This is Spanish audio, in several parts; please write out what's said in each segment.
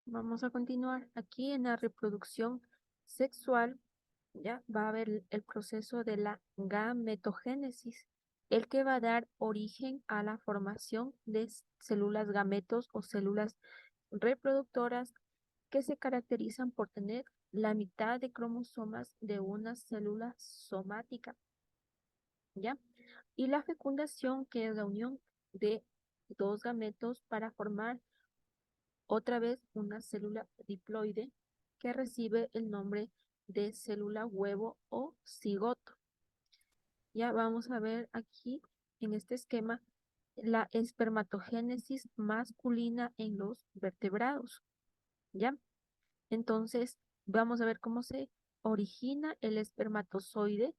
Vamos a continuar. Aquí en la reproducción sexual, ya va a haber el proceso de la gametogénesis, el que va a dar origen a la formación de células gametos o células reproductoras que se caracterizan por tener la mitad de cromosomas de una célula somática, ¿ya? Y la fecundación, que es la unión de dos gametos para formar otra vez una célula diploide que recibe el nombre de célula huevo o cigoto. Ya vamos a ver aquí en este esquema la espermatogénesis masculina en los vertebrados. ¿Ya? Entonces, vamos a ver cómo se origina el espermatozoide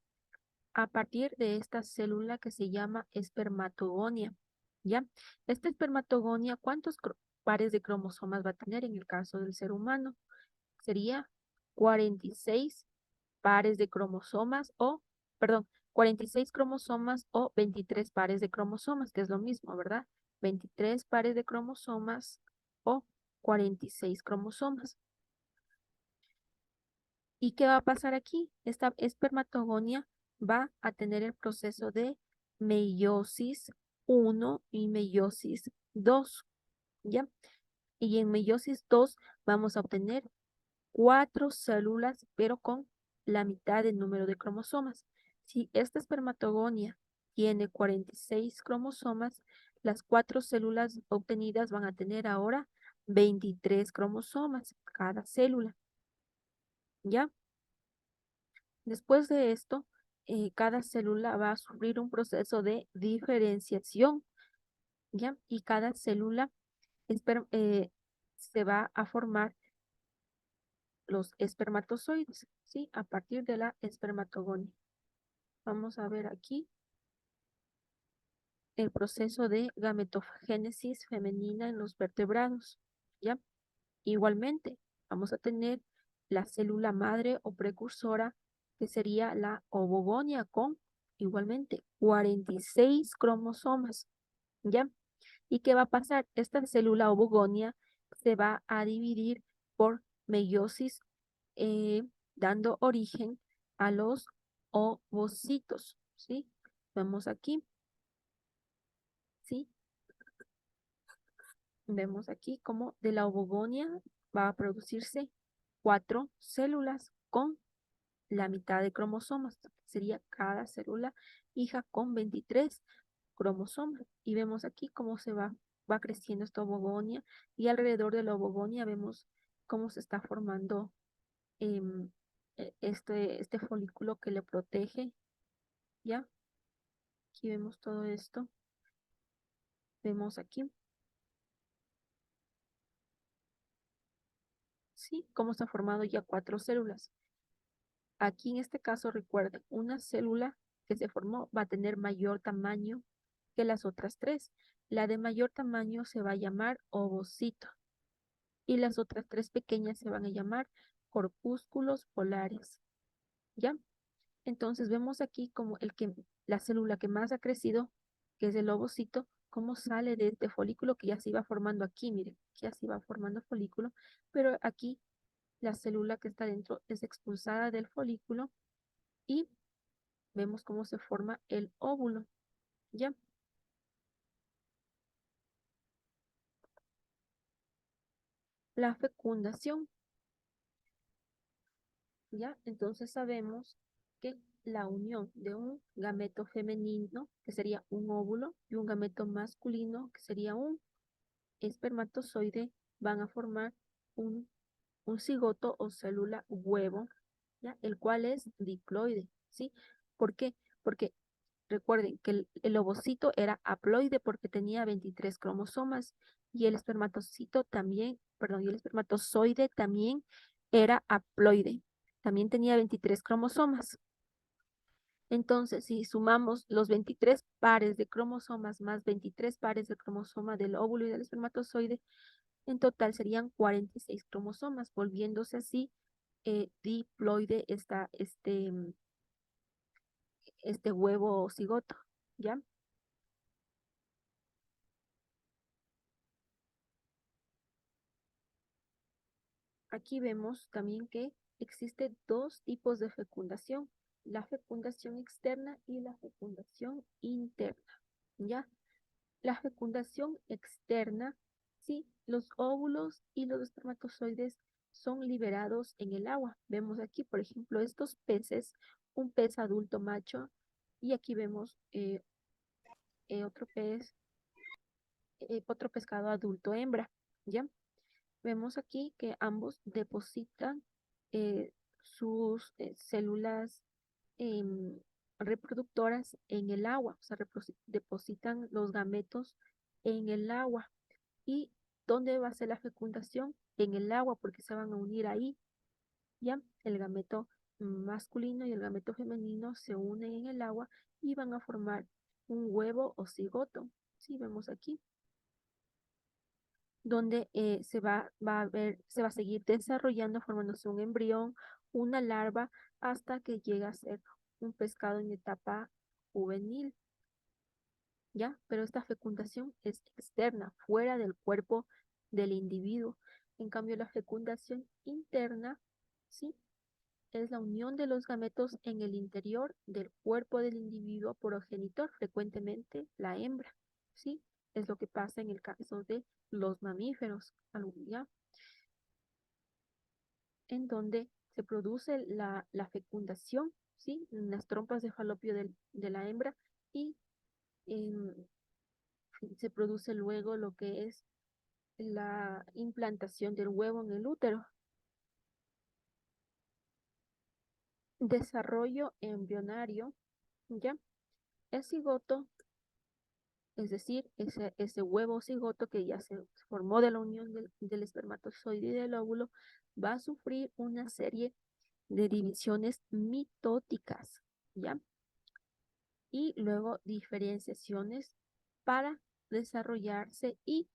a partir de esta célula que se llama espermatogonia. ¿Ya? Esta espermatogonia, ¿cuántos pares de cromosomas va a tener en el caso del ser humano? Sería 46 pares de cromosomas o, perdón, 46 cromosomas o 23 pares de cromosomas, que es lo mismo, ¿verdad? 23 pares de cromosomas o 46 cromosomas. ¿Y qué va a pasar aquí? Esta espermatogonia va a tener el proceso de meiosis 1 y meiosis 2, ¿ya? Y en meiosis 2 vamos a obtener 4 células, pero con la mitad del número de cromosomas. Si esta espermatogonia tiene 46 cromosomas, las 4 células obtenidas van a tener ahora 23 cromosomas cada célula, ¿ya? Después de esto, cada célula va a sufrir un proceso de diferenciación, ¿ya? Y cada célula se va a formar los espermatozoides, ¿sí? A partir de la espermatogonia. Vamos a ver aquí el proceso de gametogénesis femenina en los vertebrados, ¿ya? Igualmente, vamos a tener la célula madre o precursora, que sería la ovogonia, con igualmente 46 cromosomas, ¿ya? ¿Y qué va a pasar? Esta célula ovogonia se va a dividir por meiosis, eh, dando origen a los ovocitos, ¿sí? Vemos aquí, ¿sí? Vemos aquí cómo de la ovogonia va a producirse 4 células con la mitad de cromosomas. Sería cada célula hija con 23 cromosomas. Y vemos aquí cómo va creciendo esta ovogonia, y alrededor de la ovogonia vemos cómo se está formando em, este folículo que le protege. ¿Ya? Aquí vemos todo esto. Vemos aquí, ¿sí? Cómo está formado ya 4 células. Aquí en este caso, recuerden, una célula que se formó va a tener mayor tamaño que las otras 3. La de mayor tamaño se va a llamar ovocito y las otras 3 pequeñas se van a llamar corpúsculos polares. ¿Ya? Entonces vemos aquí como la célula que más ha crecido, que es el ovocito, cómo sale de este folículo que ya se iba formando aquí. Miren, ya se iba formando folículo, pero aquí la célula que está dentro es expulsada del folículo y vemos cómo se forma el óvulo, ¿ya? La fecundación, ¿ya? Entonces sabemos que la unión de un gameto femenino, que sería un óvulo, y un gameto masculino, que sería un espermatozoide, van a formar un, un cigoto o célula huevo, ¿ya? El cual es diploide, ¿sí? ¿Por qué? Porque recuerden que el ovocito era haploide porque tenía 23 cromosomas, y el espermatocito también, perdón, y el espermatozoide también era haploide. También tenía 23 cromosomas. Entonces, si sumamos los 23 pares de cromosomas más 23 pares de cromosoma del óvulo y del espermatozoide, en total serían 46 cromosomas, volviéndose así diploide este huevo cigoto, ¿ya? Aquí vemos también que existe dos tipos de fecundación, la fecundación externa y la fecundación interna, ¿ya? La fecundación externa, sí, los óvulos y los espermatozoides son liberados en el agua. Vemos aquí, por ejemplo, estos peces, un pez adulto macho, y aquí vemos otro pez, otro pescado adulto hembra, ¿ya? Vemos aquí que ambos depositan sus células em, reproductoras en el agua, o sea, depositan los gametos en el agua. ¿Y dónde va a ser la fecundación? En el agua, porque se van a unir ahí, ¿ya? El gameto masculino y el gameto femenino se unen en el agua y van a formar un huevo o cigoto. Sí, vemos aquí, donde se va a seguir desarrollando, formándose un embrión, una larva, hasta que llega a ser un pescado en etapa juvenil. ¿Ya? Pero esta fecundación es externa, fuera del cuerpo del individuo. En cambio, la fecundación interna, ¿sí? Es la unión de los gametos en el interior del cuerpo del individuo progenitor, frecuentemente la hembra, ¿sí? Es lo que pasa en el caso de los mamíferos, ¿ya? En donde se produce la fecundación, ¿sí? En las trompas de falopio de la hembra y em, se produce luego lo que es la implantación del huevo en el útero. Desarrollo embrionario, ¿ya? El cigoto, es decir, ese huevo cigoto que ya se formó de la unión del espermatozoide y del óvulo, va a sufrir una serie de divisiones mitóticas, ¿ya? Y luego diferenciaciones para desarrollarse y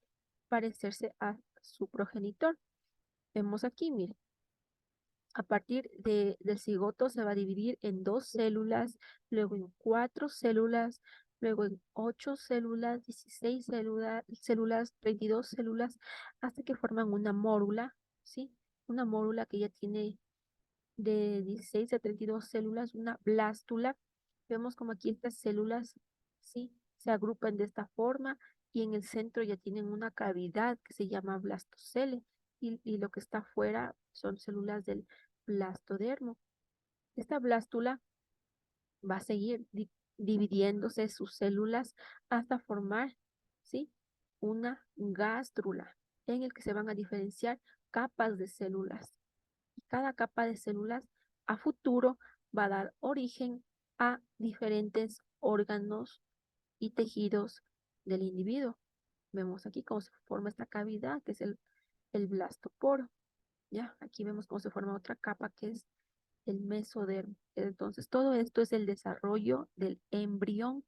parecerse a su progenitor. Vemos aquí, miren, a partir del cigoto se va a dividir en dos células, luego en cuatro células, luego en ocho células, 16 células, 32 células, hasta que forman una mórula, ¿sí? Una mórula que ya tiene de 16 a 32 células, una blástula. Vemos como aquí estas células, ¿sí? Se agrupan de esta forma y en el centro ya tienen una cavidad que se llama blastocele y lo que está afuera son células del blastodermo. Esta blástula va a seguir dividiéndose sus células hasta formar, ¿sí? Una gástrula en el que se van a diferenciar capas de células. Y cada capa de células a futuro va a dar origen a diferentes órganos y tejidos del individuo. Vemos aquí cómo se forma esta cavidad, que es el blastoporo. ¿Ya? Aquí vemos cómo se forma otra capa, que es el mesodermo. Entonces, todo esto es el desarrollo del embrión.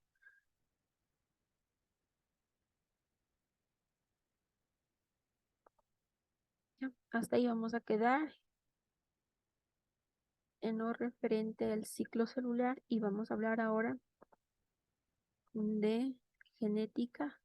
¿Ya? Hasta ahí vamos a quedar en lo referente al ciclo celular y vamos a hablar ahora de genética.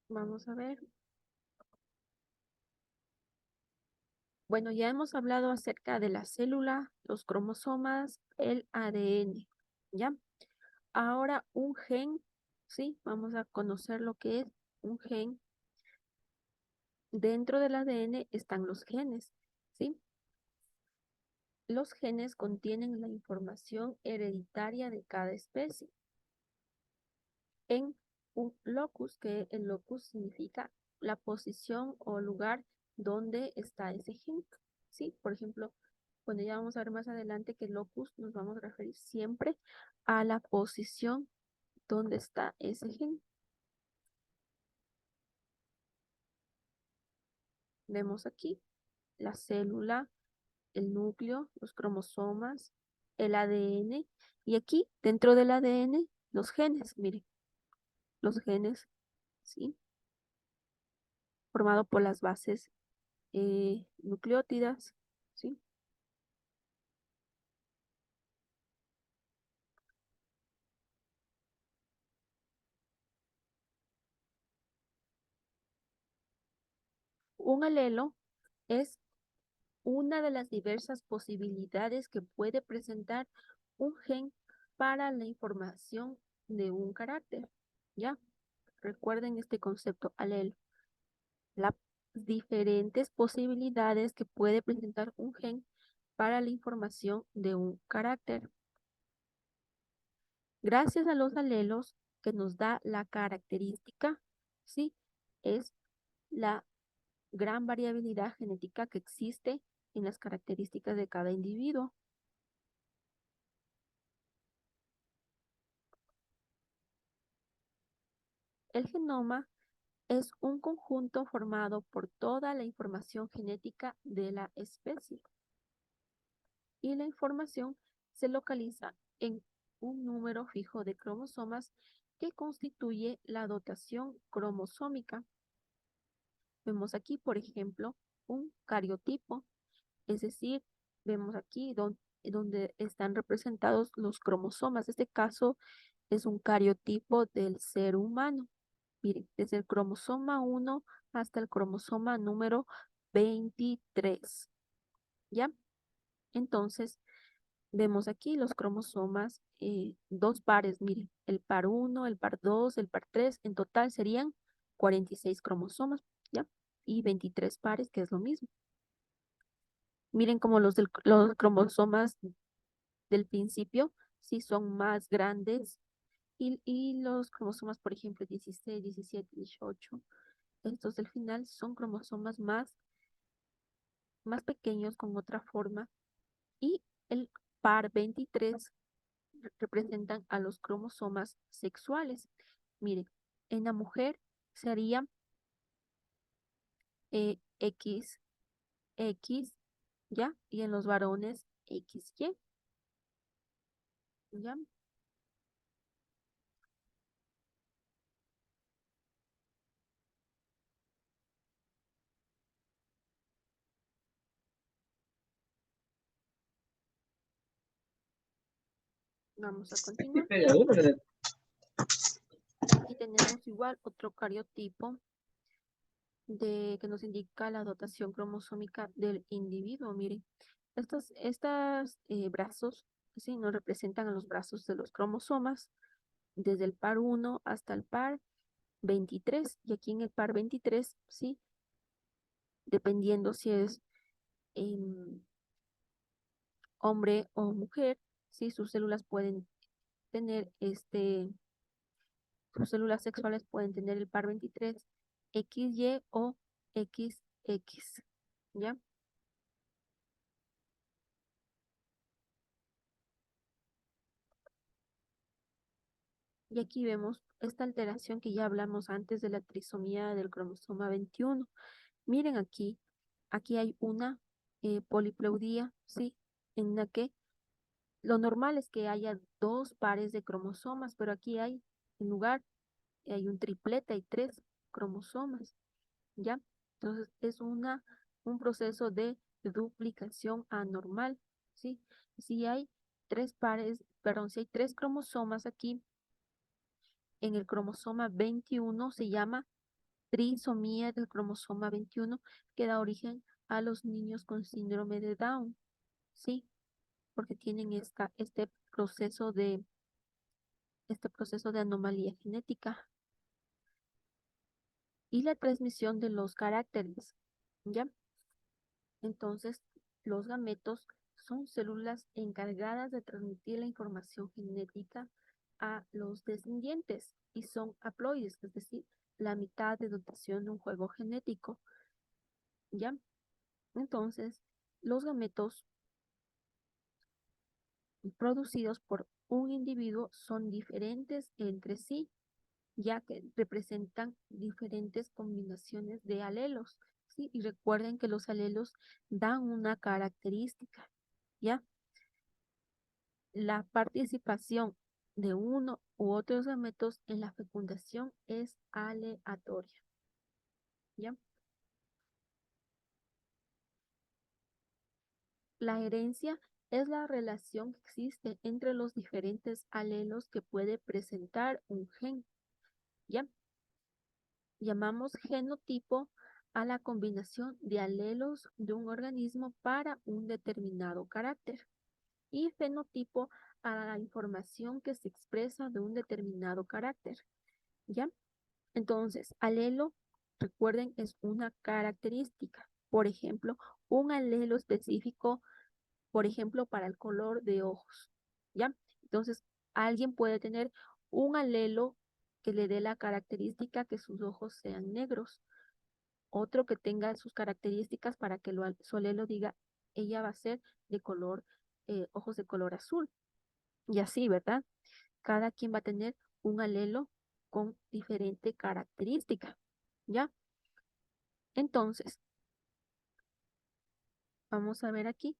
Vamos a ver. Bueno, ya hemos hablado acerca de la célula, los cromosomas, el ADN, ¿ya? Ahora un gen, ¿sí? Vamos a conocer lo que es un gen. Dentro del ADN están los genes, ¿sí? Los genes contienen la información hereditaria de cada especie en un locus, que el locus significa la posición o lugar donde está ese gen, ¿sí? Por ejemplo, cuando ya vamos a ver más adelante que locus nos vamos a referir siempre a la posición donde está ese gen. Vemos aquí la célula, el núcleo, los cromosomas, el ADN y aquí dentro del ADN los genes, miren, los genes, ¿sí? Formado por las bases nucleótidas, ¿sí? Un alelo es una de las diversas posibilidades que puede presentar un gen para la información de un carácter, ¿ya? Recuerden este concepto alelo. Las diferentes posibilidades que puede presentar un gen para la información de un carácter. Gracias a los alelos que nos da la característica, ¿sí? Es la gran variabilidad genética que existe en las características de cada individuo. El genoma es un conjunto formado por toda la información genética de la especie y la información se localiza en un número fijo de cromosomas que constituye la dotación cromosómica. Vemos aquí, por ejemplo, un cariotipo, es decir, vemos aquí donde están representados los cromosomas. En este caso es un cariotipo del ser humano. Miren, desde el cromosoma 1 hasta el cromosoma número 23. ¿Ya? Entonces, vemos aquí los cromosomas, dos pares, miren, el par 1, el par 2, el par 3, en total serían 46 cromosomas, ¿ya? Y 23 pares, que es lo mismo. Miren como los cromosomas del principio sí son más grandes y los cromosomas, por ejemplo, 16, 17, 18, estos del final son cromosomas más pequeños con otra forma y el par 23 representan a los cromosomas sexuales. Miren, en la mujer sería X, X, ¿ya? Y en los varones XY, ¿ya? Vamos a continuar. Aquí tenemos igual otro cariotipo que nos indica la dotación cromosómica del individuo. Miren, estos brazos, ¿sí? Nos representan a los brazos de los cromosomas, desde el par 1 hasta el par 23. Y aquí en el par 23, ¿sí? Dependiendo si es hombre o mujer, ¿sí? Sus células pueden tener sus células sexuales pueden tener el par 23, XY o XX, ¿ya? Y aquí vemos esta alteración que ya hablamos antes de la trisomía del cromosoma 21. Miren aquí hay una poliploidía, ¿sí? En la que lo normal es que haya dos pares de cromosomas, pero aquí en lugar, hay un triplete, hay tres cromosomas, ¿ya? Entonces es un proceso de duplicación anormal, ¿sí? Si hay tres pares, perdón, si hay tres cromosomas aquí, en el cromosoma 21 se llama trisomía del cromosoma 21 que da origen a los niños con síndrome de Down, ¿sí? Porque tienen este proceso de anomalía genética y la transmisión de los caracteres, ¿ya? Entonces, los gametos son células encargadas de transmitir la información genética a los descendientes y son haploides, es decir, la mitad de dotación de un juego genético, ¿ya? Entonces, los gametos producidos por un individuo son diferentes entre sí, ya que representan diferentes combinaciones de alelos, ¿sí? Y recuerden que los alelos dan una característica, ¿ya? La participación de uno u otros gametos en la fecundación es aleatoria, ¿ya? La herencia es la relación que existe entre los diferentes alelos que puede presentar un gen, ¿ya? Llamamos genotipo a la combinación de alelos de un organismo para un determinado carácter y fenotipo a la información que se expresa de un determinado carácter, ¿ya? Entonces, alelo, recuerden, es una característica. Por ejemplo, un alelo específico, por ejemplo, para el color de ojos, ¿ya? Entonces, alguien puede tener un alelo que le dé la característica que sus ojos sean negros, otro que tenga sus características para que su alelo diga, ella va a ser de color, ojos de color azul. Y así, ¿verdad? Cada quien va a tener un alelo con diferente característica, ¿ya? Entonces, vamos a ver aquí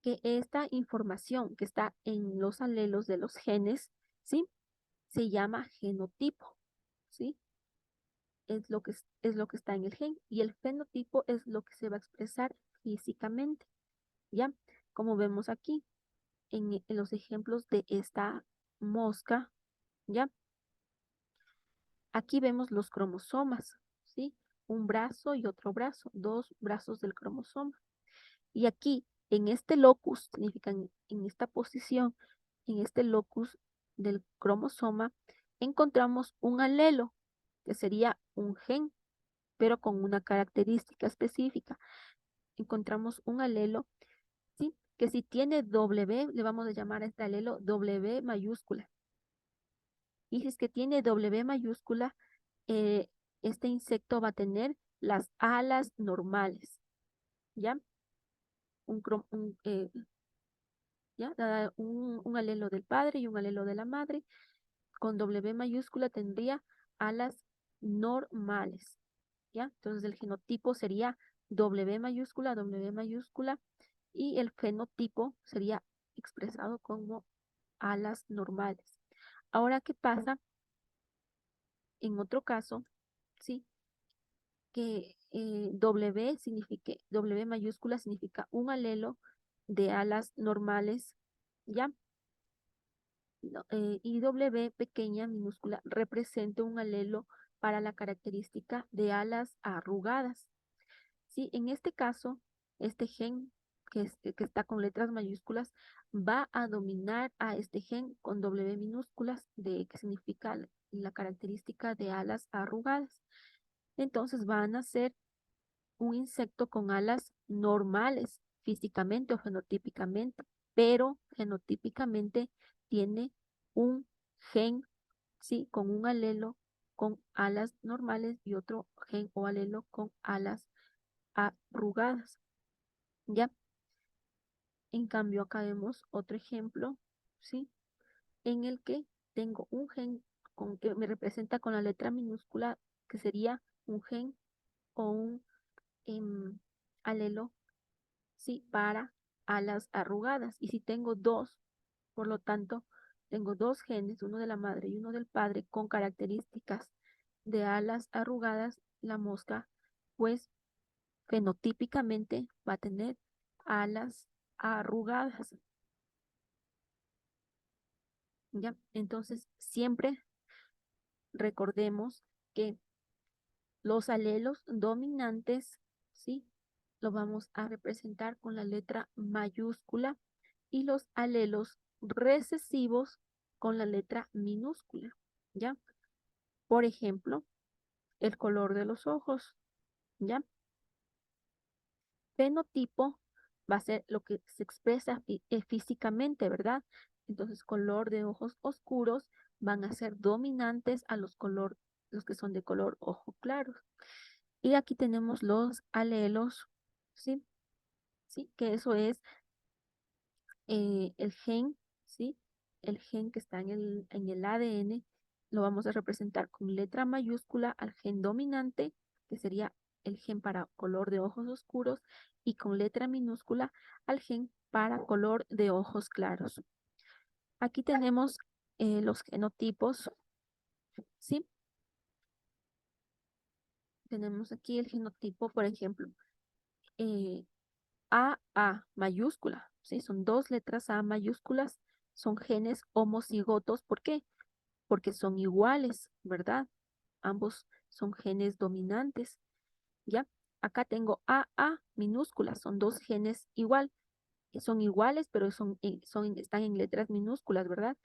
que esta información que está en los alelos de los genes, ¿sí? Se llama genotipo, ¿sí? Es lo que está en el gen y el fenotipo es lo que se va a expresar físicamente, ¿ya? Como vemos aquí en los ejemplos de esta mosca, ¿ya? Aquí vemos los cromosomas, ¿sí? Un brazo y otro brazo, dos brazos del cromosoma. Y aquí, en este locus, significa en esta posición, en este locus del cromosoma, encontramos un alelo, que sería un gen, pero con una característica específica. Encontramos un alelo, ¿sí? Que si tiene W, le vamos a llamar a este alelo W mayúscula. Y si es que tiene W mayúscula, eh, este insecto va a tener las alas normales, ¿ya? Un, un, ¿ya? Un alelo del padre y un alelo de la madre. Con W mayúscula tendría alas normales, ¿ya? Entonces el genotipo sería W mayúscula, y el fenotipo sería expresado como alas normales. Ahora, ¿qué pasa en otro caso? Sí, que W mayúscula significa un alelo de alas normales, ¿ya? No, y W pequeña, minúscula, representa un alelo para la característica de alas arrugadas. Sí, en este caso, este gen que está con letras mayúsculas va a dominar a este gen con W minúsculas, que significa la característica de alas arrugadas. Entonces van a ser un insecto con alas normales físicamente o genotípicamente, pero genotípicamente tiene un gen, sí, con un alelo con alas normales y otro gen o alelo con alas arrugadas, ¿ya? En cambio, acá vemos otro ejemplo, ¿sí? En el que tengo un gen que me representa con la letra minúscula, que sería un gen o un alelo, sí, para alas arrugadas. Y si tengo dos, por lo tanto, tengo dos genes, uno de la madre y uno del padre, con características de alas arrugadas, la mosca, pues fenotípicamente va a tener alas arrugadas. ¿Ya? Entonces, siempre recordemos que Los alelos dominantes, ¿sí? Lo vamos a representar con la letra mayúscula y los alelos recesivos con la letra minúscula, ¿ya? Por ejemplo, el color de los ojos, ¿ya? Fenotipo va a ser lo que se expresa físicamente, ¿verdad? Entonces, color de ojos oscuros van a ser dominantes a los que son de color ojo claro. Y aquí tenemos los alelos, ¿sí? ¿Sí? Que eso es el gen, ¿sí? El gen que está en el ADN, lo vamos a representar con letra mayúscula al gen dominante, que sería el gen para color de ojos oscuros, y con letra minúscula al gen para color de ojos claros. Aquí tenemos los genotipos, ¿sí? Tenemos aquí el genotipo, por ejemplo, eh, AA mayúscula, ¿sí? Son dos letras A mayúsculas, son genes homocigotos. ¿Por qué? Porque son iguales, ¿verdad? Ambos son genes dominantes, ¿ya? Acá tengo AA minúsculas, son dos genes igual, que son iguales, pero están en letras minúsculas, ¿verdad?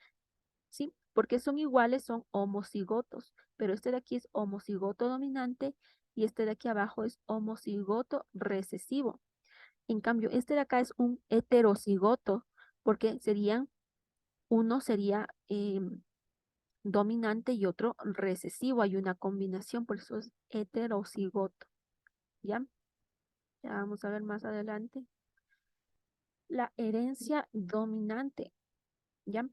Sí, porque son iguales, son homocigotos, pero este de aquí es homocigoto dominante y este de aquí abajo es homocigoto recesivo. En cambio, este de acá es un heterocigoto, porque uno sería dominante y otro recesivo. Hay una combinación, por eso es heterocigoto. ¿Ya? Ya vamos a ver más adelante. La herencia dominante. ¿Ya?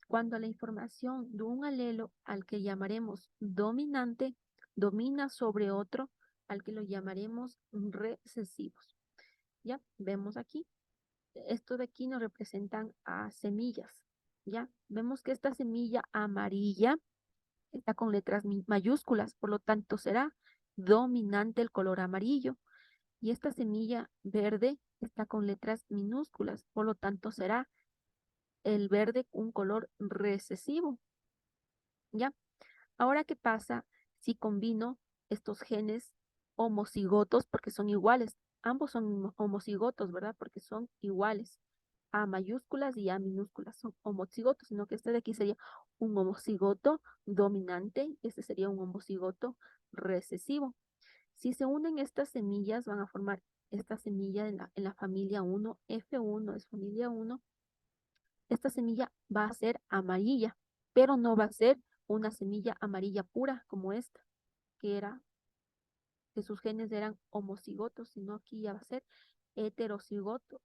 Cuando la información de un alelo al que llamaremos dominante domina sobre otro al que lo llamaremos recesivos. ¿Ya? Vemos aquí. Esto de aquí nos representan a semillas. ¿Ya? Vemos que esta semilla amarilla está con letras mayúsculas, por lo tanto será dominante el color amarillo. Y esta semilla verde está con letras minúsculas, por lo tanto será el verde un color recesivo. ¿Ya? Ahora, ¿qué pasa si combino estos genes homocigotos porque son iguales? Ambos son homocigotos, ¿verdad? Porque son iguales. A mayúsculas y A minúsculas son homocigotos, sino que este de aquí sería un homocigoto dominante, este sería un homocigoto recesivo. Si se unen estas semillas, van a formar esta semilla en la familia 1, F1 es familia 1. Esta semilla va a ser amarilla, pero no va a ser una semilla amarilla pura como esta, que era, que sus genes eran homocigotos, sino aquí ya va a ser heterocigoto,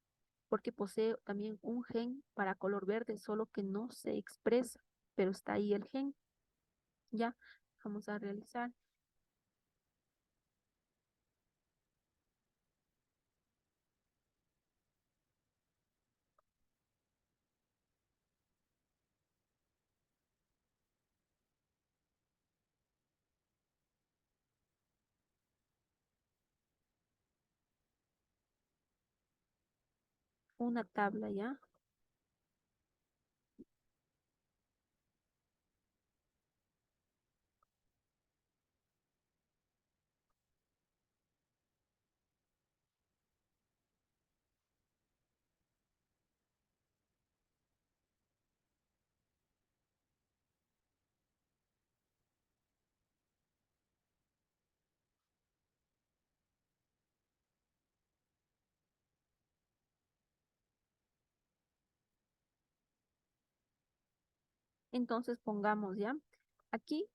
porque posee también un gen para color verde, solo que no se expresa, pero está ahí el gen. Ya, vamos a realizar una tabla ya. Entonces pongamos ya, aquí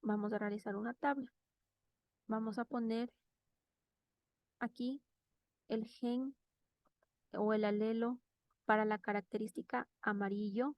vamos a realizar una tabla. Vamos a poner aquí el gen o el alelo para la característica amarillo,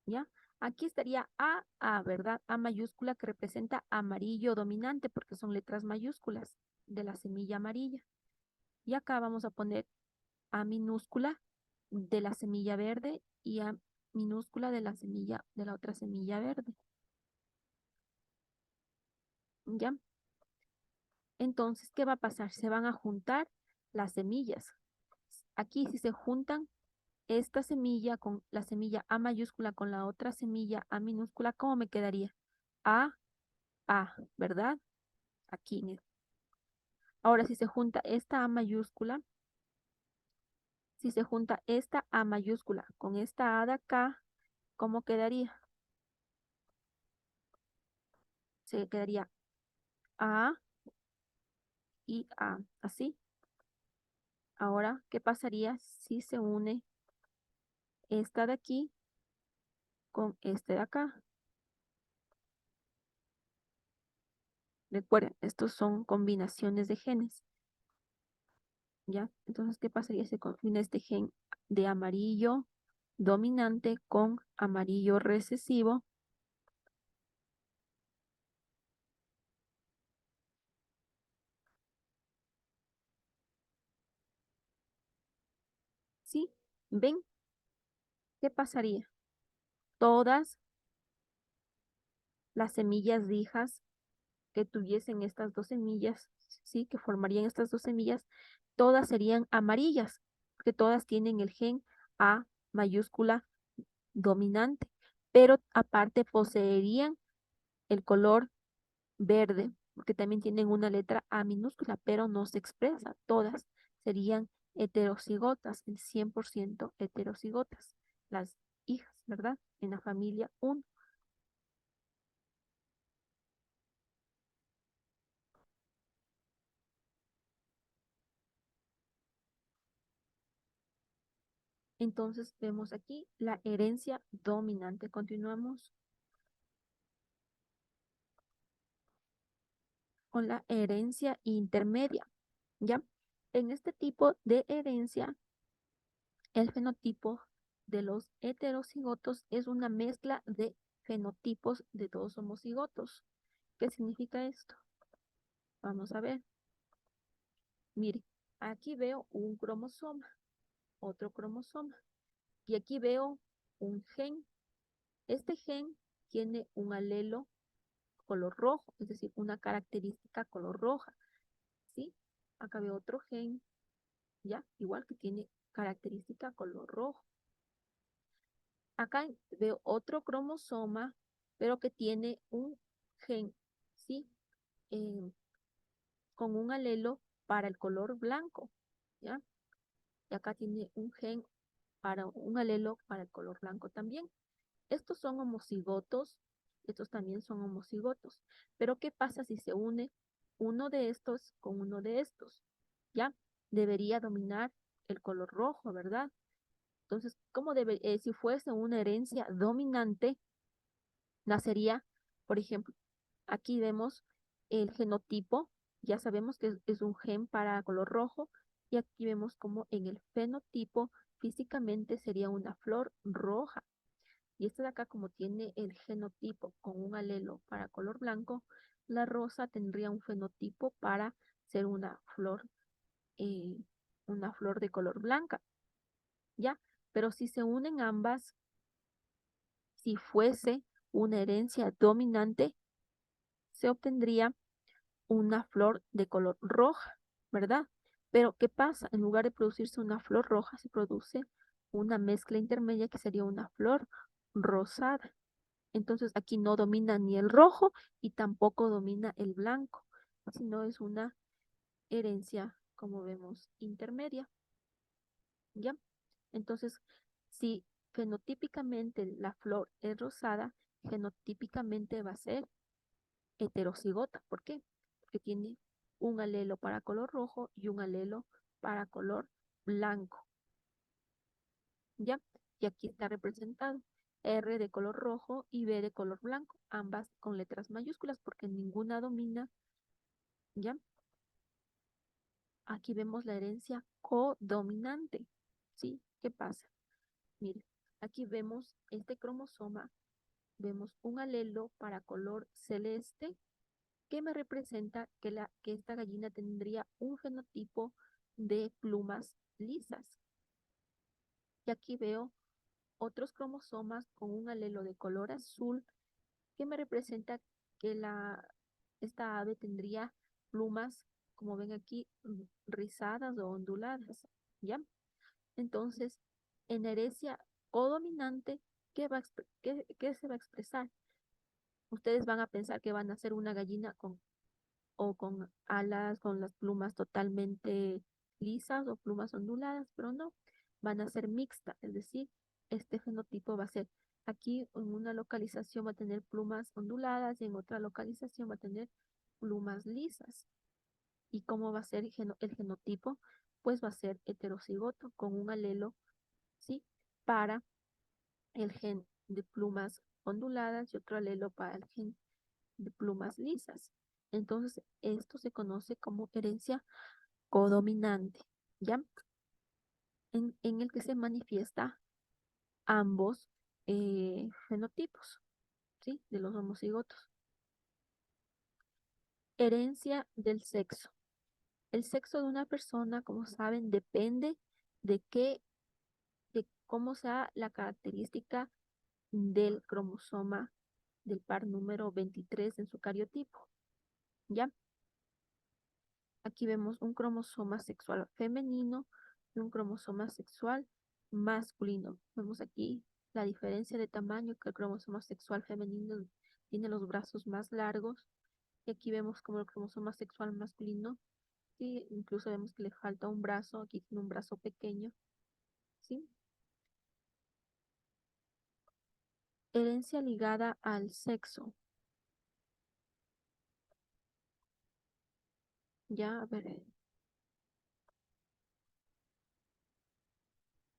¿ya? Aquí estaría A, ¿verdad? A mayúscula que representa amarillo dominante porque son letras mayúsculas de la semilla amarilla. Y acá vamos a poner A minúscula de la semilla verde y A minúscula de la semilla, de la otra semilla verde. ¿Ya? Entonces, ¿qué va a pasar? Se van a juntar las semillas. Aquí si se juntan esta semilla con la semilla A mayúscula con la otra semilla A minúscula, ¿cómo me quedaría? A, A, ¿verdad? Aquí. Ahora, si se junta esta A mayúscula, si se junta esta A mayúscula con esta A de acá, ¿cómo quedaría? Se quedaría A y A, así. Ahora, ¿qué pasaría si se une esta de aquí con este de acá? Recuerden, estos son combinaciones de genes, ¿ya? Entonces, ¿qué pasaría si combina este gen de amarillo dominante con amarillo recesivo? ¿Sí? ¿Ven? ¿Qué pasaría? Todas las semillas de hijas que tuviesen estas dos semillas, ¿sí? Que formarían estas dos semillas, todas serían amarillas, porque todas tienen el gen A mayúscula dominante, pero aparte poseerían el color verde, porque también tienen una letra A minúscula, pero no se expresa. Todas serían heterocigotas, el 100% heterocigotas, las hijas, ¿verdad? En la familia 1. Entonces vemos aquí la herencia dominante. Continuamos con la herencia intermedia, ¿ya? En este tipo de herencia, el fenotipo de los heterocigotos es una mezcla de fenotipos de dos homocigotos. ¿Qué significa esto? Vamos a ver. Mire, aquí veo un cromosoma, otro cromosoma, y aquí veo un gen. Este gen tiene un alelo color rojo, es decir, una característica color roja, ¿sí? Acá veo otro gen, ya, igual que tiene característica color rojo. Acá veo otro cromosoma, pero que tiene un gen, ¿sí? Eh, con un alelo para el color blanco, ¿ya? Y acá tiene un gen para un alelo para el color blanco también. Estos son homocigotos, estos también son homocigotos. Pero ¿qué pasa si se une uno de estos con uno de estos? ¿Ya? Debería dominar el color rojo, ¿verdad? Entonces, si fuese una herencia dominante, nacería, por ejemplo, aquí vemos el genotipo, ya sabemos que es un gen para color rojo, y aquí vemos como en el fenotipo físicamente sería una flor roja. Y este de acá, como tiene el genotipo con un alelo para color blanco, la rosa tendría un fenotipo para ser eh, una flor de color blanca, ¿ya? Pero si se unen ambas, si fuese una herencia dominante, se obtendría una flor de color roja, ¿verdad? Pero ¿qué pasa? En lugar de producirse una flor roja, se produce una mezcla intermedia que sería una flor rosada. Entonces aquí no domina ni el rojo y tampoco domina el blanco, sino es una herencia, como vemos, intermedia, ¿ya? Entonces, si fenotípicamente la flor es rosada, genotípicamente va a ser heterocigota. ¿Por qué? Porque tiene un alelo para color rojo y un alelo para color blanco, ¿ya? Y aquí está representado R de color rojo y B de color blanco, ambas con letras mayúsculas porque ninguna domina, ¿ya? Aquí vemos la herencia codominante, ¿sí? ¿Qué pasa? Mire, aquí vemos este cromosoma vemos un alelo para color celeste que me representa que esta gallina tendría un fenotipo de plumas lisas. Y aquí veo otros cromosomas con un alelo de color azul que me representa que esta ave tendría plumas, como ven aquí, rizadas o onduladas, ¿ya? Entonces, en herencia codominante, ¿qué se va a expresar? Ustedes van a pensar que van a ser una gallina con alas, con las plumas totalmente lisas o plumas onduladas, pero no, van a ser mixtas, es decir, este fenotipo va a ser aquí en una localización va a tener plumas onduladas y en otra localización va a tener plumas lisas. ¿Y cómo va a ser el genotipo? Pues va a ser heterocigoto con un alelo, ¿sí? Para el gen de plumas onduladas y otro alelo para el gen de plumas lisas. Entonces, esto se conoce como herencia codominante, ¿ya? En el que se manifiesta ambos fenotipos, ¿sí? De los homocigotos. Herencia del sexo. El sexo de una persona, como saben, depende de de cómo sea la característica del cromosoma del par número 23 en su cariotipo, ¿ya? Aquí vemos un cromosoma sexual femenino y un cromosoma sexual masculino. Vemos aquí la diferencia de tamaño, que el cromosoma sexual femenino tiene los brazos más largos y aquí vemos como el cromosoma sexual masculino, y incluso vemos que le falta un brazo, aquí tiene un brazo pequeño, ¿sí? Herencia ligada al sexo. Ya, a ver.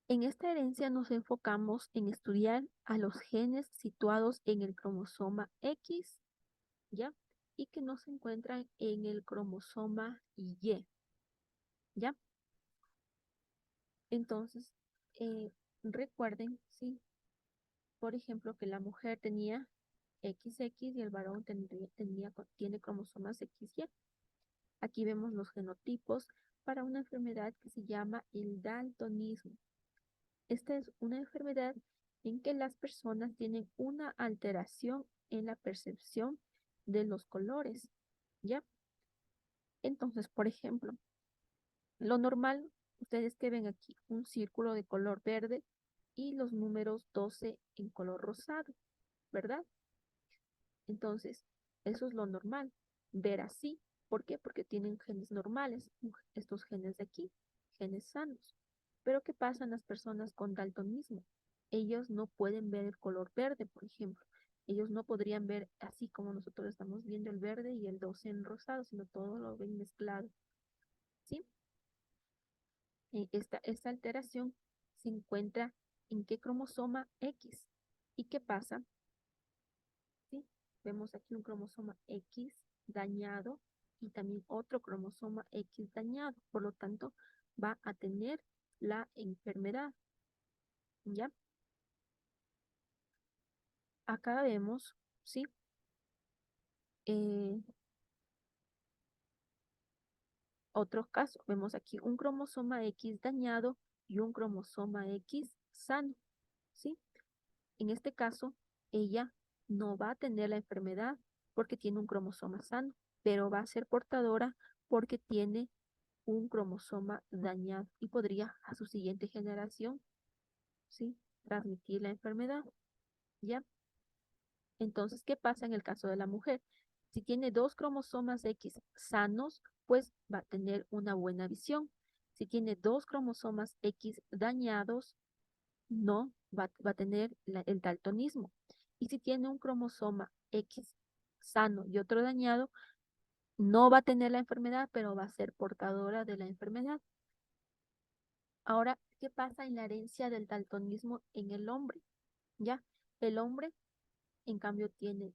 En esta herencia nos enfocamos en estudiar a los genes situados en el cromosoma X, ¿ya? Y que no se encuentran en el cromosoma Y, ¿ya? Entonces, recuerden, sí, por ejemplo, que la mujer tenía XX y el varón tiene cromosomas XY. Aquí vemos los genotipos para una enfermedad que se llama el daltonismo. Esta es una enfermedad en que las personas tienen una alteración en la percepción de los colores, ¿ya? Entonces, por ejemplo, lo normal, ustedes que ven aquí un círculo de color verde y los números 12 en color rosado, ¿verdad? Entonces, eso es lo normal, ver así. ¿Por qué? Porque tienen genes normales, estos genes de aquí, genes sanos. Pero ¿qué pasa en las personas con daltonismo? Ellos no pueden ver el color verde, por ejemplo. Ellos no podrían ver así como nosotros estamos viendo el verde y el 12 en rosado, sino todo lo ven mezclado, ¿sí? Esta alteración se encuentra en qué cromosoma X. ¿Y qué pasa? ¿Sí? Vemos aquí un cromosoma X dañado y también otro cromosoma X dañado. Por lo tanto, va a tener la enfermedad. ¿Ya? Acá vemos, ¿sí? Eh, Otros casos. Vemos aquí un cromosoma X dañado y un cromosoma X sano, ¿sí? En este caso, ella no va a tener la enfermedad porque tiene un cromosoma sano, pero va a ser portadora porque tiene un cromosoma dañado y podría a su siguiente generación, ¿sí? Transmitir la enfermedad, ¿ya? Entonces, ¿qué pasa en el caso de la mujer? Si tiene dos cromosomas X sanos, pues va a tener una buena visión. Si tiene dos cromosomas X dañados, no va a tener el daltonismo. Y si tiene un cromosoma X sano y otro dañado, no va a tener la enfermedad, pero va a ser portadora de la enfermedad. Ahora, ¿qué pasa en la herencia del daltonismo en el hombre? ¿Ya? El hombre, en cambio, tiene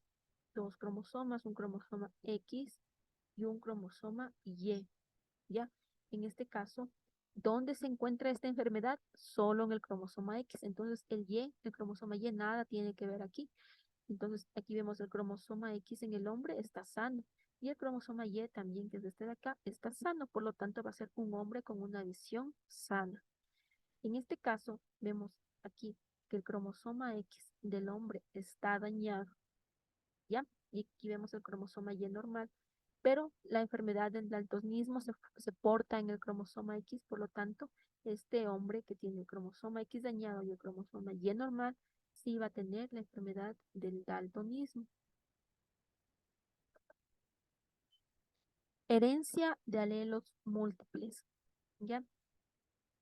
dos cromosomas, un cromosoma X y un cromosoma Y. ¿Ya? En este caso, ¿dónde se encuentra esta enfermedad? Solo en el cromosoma X. Entonces, el cromosoma Y, nada tiene que ver aquí. Entonces, aquí vemos el cromosoma X en el hombre está sano. Y el cromosoma Y también, que es este de acá, está sano. Por lo tanto, va a ser un hombre con una visión sana. En este caso, vemos aquí que el cromosoma X del hombre está dañado, ¿ya? Y aquí vemos el cromosoma Y normal, pero la enfermedad del daltonismo se porta en el cromosoma X, por lo tanto, este hombre que tiene el cromosoma X dañado y el cromosoma Y normal, sí va a tener la enfermedad del daltonismo. Herencia de alelos múltiples, ¿ya?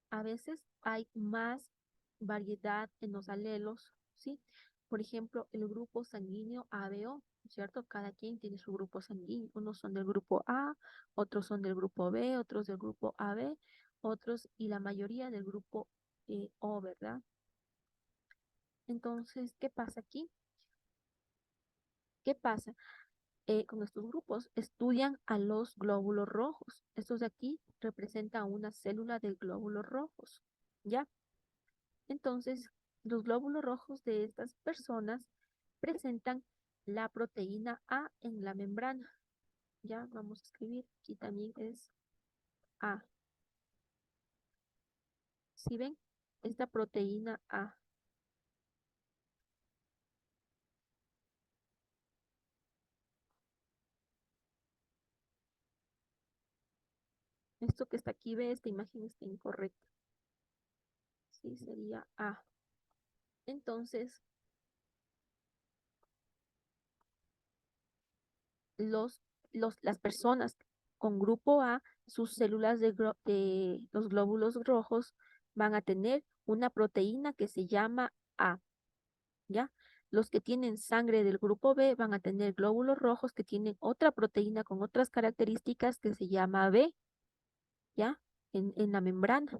A veces hay más variedad en los alelos, ¿sí? Por ejemplo, el grupo sanguíneo ABO, ¿cierto? Cada quien tiene su grupo sanguíneo. Unos son del grupo A, otros son del grupo B, otros del grupo AB, otros y la mayoría del grupo O, ¿verdad? Entonces, ¿qué pasa aquí? ¿Qué pasa? Con estos grupos estudian a los glóbulos rojos. Estos de aquí representan una célula de glóbulos rojos, ¿ya? Entonces, los glóbulos rojos de estas personas presentan la proteína A en la membrana. Ya vamos a escribir, aquí también es A. ¿Sí ven? Esta proteína A. Esto que está aquí, ve, esta imagen está incorrecta. Sí, sería A. Entonces, los, las personas con grupo A, sus células de los glóbulos rojos van a tener una proteína que se llama A, ¿ya? Los que tienen sangre del grupo B van a tener glóbulos rojos que tienen otra proteína con otras características que se llama B, ¿ya? En la membrana.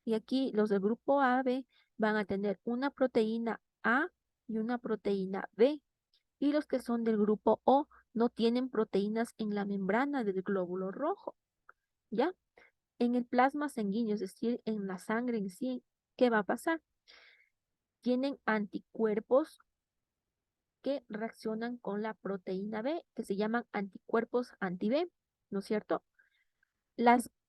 Y aquí los del grupo AB van a tener una proteína A y una proteína B. Y los que son del grupo O no tienen proteínas en la membrana del glóbulo rojo, ¿ya? En el plasma sanguíneo, es decir, en la sangre en sí, ¿qué va a pasar? Tienen anticuerpos que reaccionan con la proteína B, que se llaman anticuerpos anti-B, ¿no es cierto?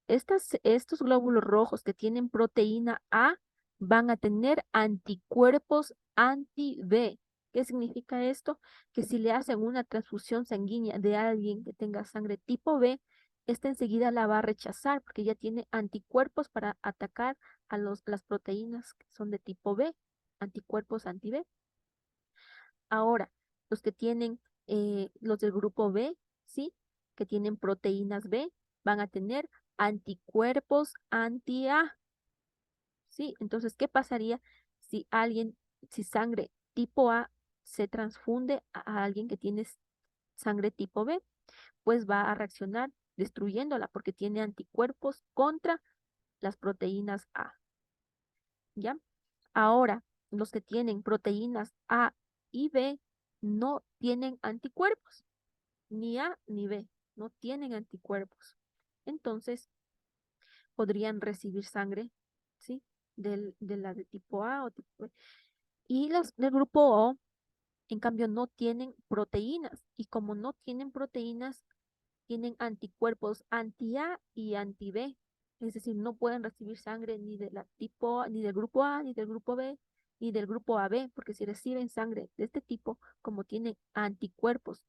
Estos glóbulos rojos que tienen proteína A van a tener anticuerpos anti-B. ¿Qué significa esto? Que si le hacen una transfusión sanguínea de alguien que tenga sangre tipo B, esta enseguida la va a rechazar porque ya tiene anticuerpos para atacar a las proteínas que son de tipo B, anticuerpos anti-B. Ahora, los que tienen, los del grupo B, ¿sí? Que tienen proteínas B, van a tener anticuerpos anti-A, ¿sí? Entonces, ¿qué pasaría si alguien, si sangre tipo A se transfunde a alguien que tiene sangre tipo B? Pues va a reaccionar destruyéndola porque tiene anticuerpos contra las proteínas A, ¿ya? Ahora, los que tienen proteínas A y B no tienen anticuerpos, ni A ni B, no tienen anticuerpos. Entonces, podrían recibir sangre, ¿sí? De la de tipo A o tipo B. Y los del grupo O, en cambio, no tienen proteínas. Y como no tienen proteínas, tienen anticuerpos anti-A y anti-B. Es decir, no pueden recibir sangre ni de la tipo, ni del grupo A, ni del grupo B, ni del grupo AB, porque si reciben sangre de este tipo, como tienen anticuerpos